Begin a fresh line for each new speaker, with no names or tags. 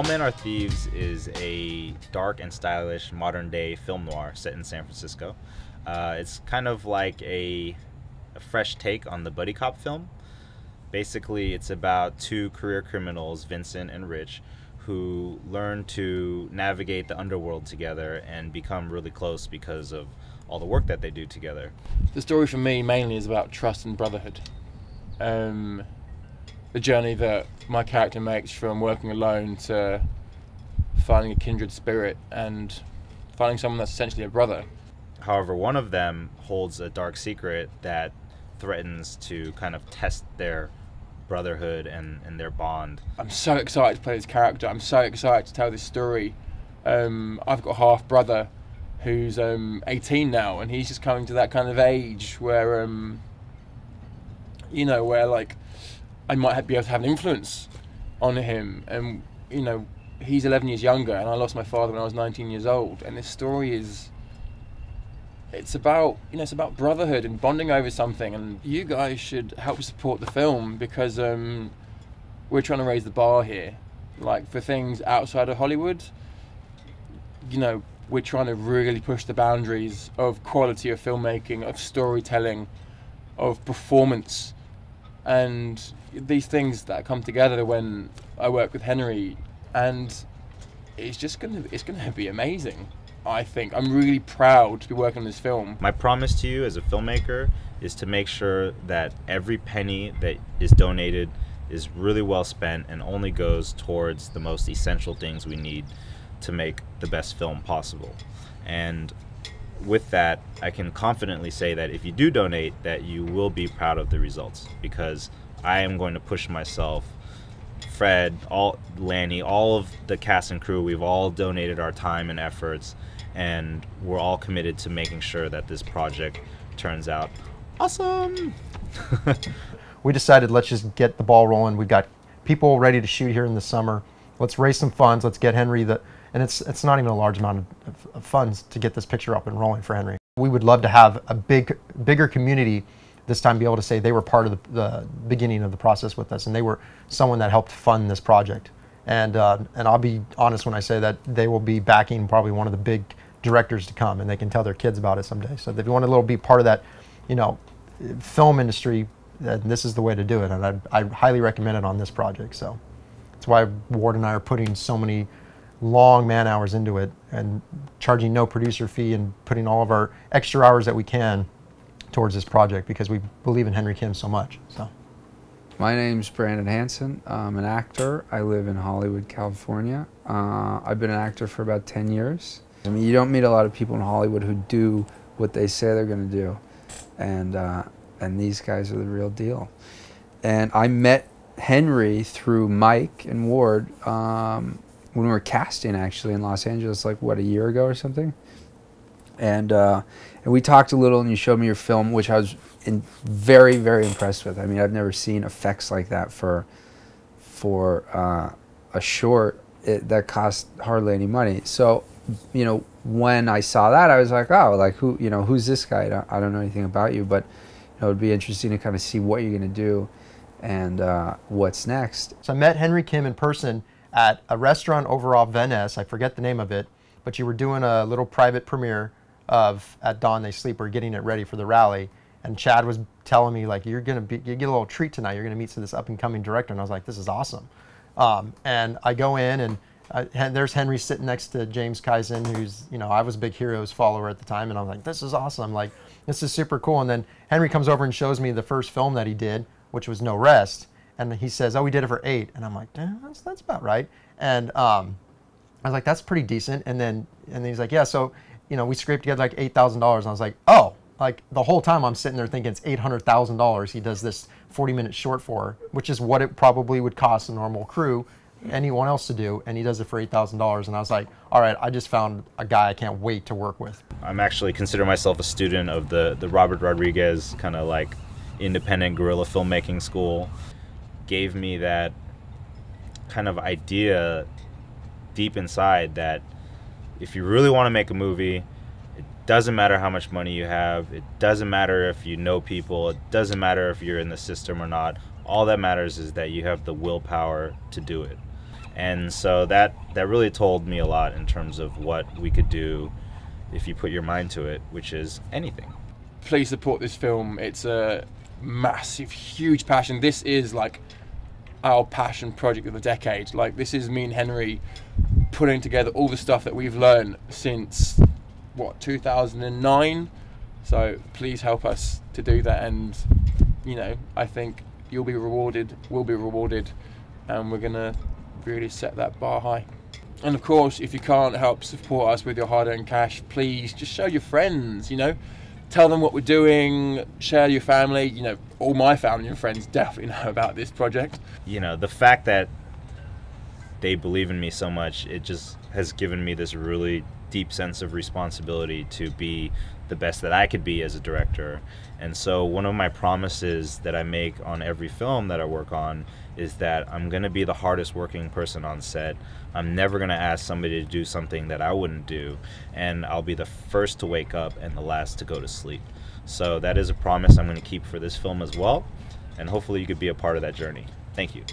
Men Are Thieves is a dark and stylish modern-day film noir set in San Francisco. It's kind of like a fresh take on the buddy cop film. Basically, it's about two career criminals, Vincent and Rich, who learn to navigate the underworld together and become really close because of all the work that they do together.
The story for me mainly is about trust and brotherhood. The journey that my character makes from working alone to finding a kindred spirit and finding someone that's essentially a brother.
However, one of them holds a dark secret that threatens to kind of test their brotherhood and their bond.
I'm so excited to play this character. I'm so excited to tell this story. I've got a half brother who's 18 now, and he's just coming to that kind of age where where like I might be able to have an influence on him. And he's 11 years younger, and I lost my father when I was 19 years old. And this story it's about brotherhood and bonding over something. And you guys should help support the film, because we're trying to raise the bar here, like for things outside of Hollywood. We're trying to really push the boundaries of quality of filmmaking, of storytelling, of performance, and these things that come together when I work with Henry, and it's gonna be amazing. I think I'm really proud to be working on this film.
My promise to you as a filmmaker is to make sure that every penny that is donated is really well spent and only goes towards the most essential things we need to make the best film possible. And with that, I can confidently say that if you do donate, that you will be proud of the results, because I am going to push myself. Fred, Lanny, all of the cast and crew, we've all donated our time and efforts, and we're all committed to making sure that this project turns out awesome.
We decided, let's just get the ball rolling. We've got people ready to shoot here in the summer. Let's raise some funds. Let's get Henry and it's not even a large amount of funds to get this picture up and rolling for Henry. We would love to have a bigger community this time, be able to say they were part of the beginning of the process with us, and they were someone that helped fund this project. And I'll be honest when I say that they will be backing probably one of the big directors to come, and they can tell their kids about it someday. So if you want to be part of that, film industry, this is the way to do it, and I highly recommend it on this project. So that's why Ward and I are putting so many long man hours into it, and charging no producer fee, and putting all of our extra hours that we can towards this project, because we believe in Henry Kim so much. So,
my name's Brandon Hansen. I'm an actor. I live in Hollywood, California. I've been an actor for about 10 years. I mean, you don't meet a lot of people in Hollywood who do what they say they're going to do, and these guys are the real deal. And I met Henry through Mike and Ward when we were casting, actually, in Los Angeles, like, what, a year ago or something? And we talked a little, and you showed me your film, which I was very, very impressed with. I mean, I've never seen effects like that for a short that cost hardly any money. So, when I saw that, I was like, oh, like, who's this guy? I don't know anything about you, but it would be interesting to kind of see what you're going to do and what's next.
So I met Henry Kim in person at a restaurant over off Venice. I forget the name of it, but you were doing a little private premiere of At Dawn They Sleep. We're getting it ready for the rally, and Chad was telling me, like, you get a little treat tonight. You're gonna meet this up and coming director. And I was like, this is awesome. And I go in, and there's Henry sitting next to James Kaizen, who's, I was a big Heroes follower at the time, and I'm like, this is awesome. Like, this is super cool. And then Henry comes over and shows me the first film that he did, which was No Rest. And he says, oh, we did it for 8. And I'm like, that's about right. And I was like, that's pretty decent. And then he's like, yeah, so, we scraped together like $8,000. And I was like, oh, like the whole time I'm sitting there thinking it's $800,000 he does this 40-minute short for, which is what it probably would cost a normal crew, anyone else to do. And he does it for $8,000. And I was like, all right, I just found a guy I can't wait to work with.
I'm actually consider myself a student of the Robert Rodriguez kind of like independent guerrilla filmmaking school. Gave me that kind of idea deep inside that if you really want to make a movie, it doesn't matter how much money you have, it doesn't matter if you know people, it doesn't matter if you're in the system or not. All that matters is that you have the willpower to do it. And so that really told me a lot in terms of what we could do if you put your mind to it, which is anything.
Please support this film. It's a massive, huge passion. This is like our passion project of the decade. Like, this is me and Henry putting together all the stuff that we've learned since, what, 2009? So please help us to do that, and I think you'll be rewarded, we'll be rewarded, and we're gonna really set that bar high. And of course, if you can't help support us with your hard-earned cash, please just show your friends, tell them what we're doing, share your family. All my family and friends definitely know about this project.
The fact that they believe in me so much, it just has given me this really deep sense of responsibility to be the best that I could be as a director. And so one of my promises that I make on every film that I work on is that I'm going to be the hardest working person on set. I'm never going to ask somebody to do something that I wouldn't do, and I'll be the first to wake up and the last to go to sleep. So that is a promise I'm going to keep for this film as well, and hopefully you could be a part of that journey. Thank you.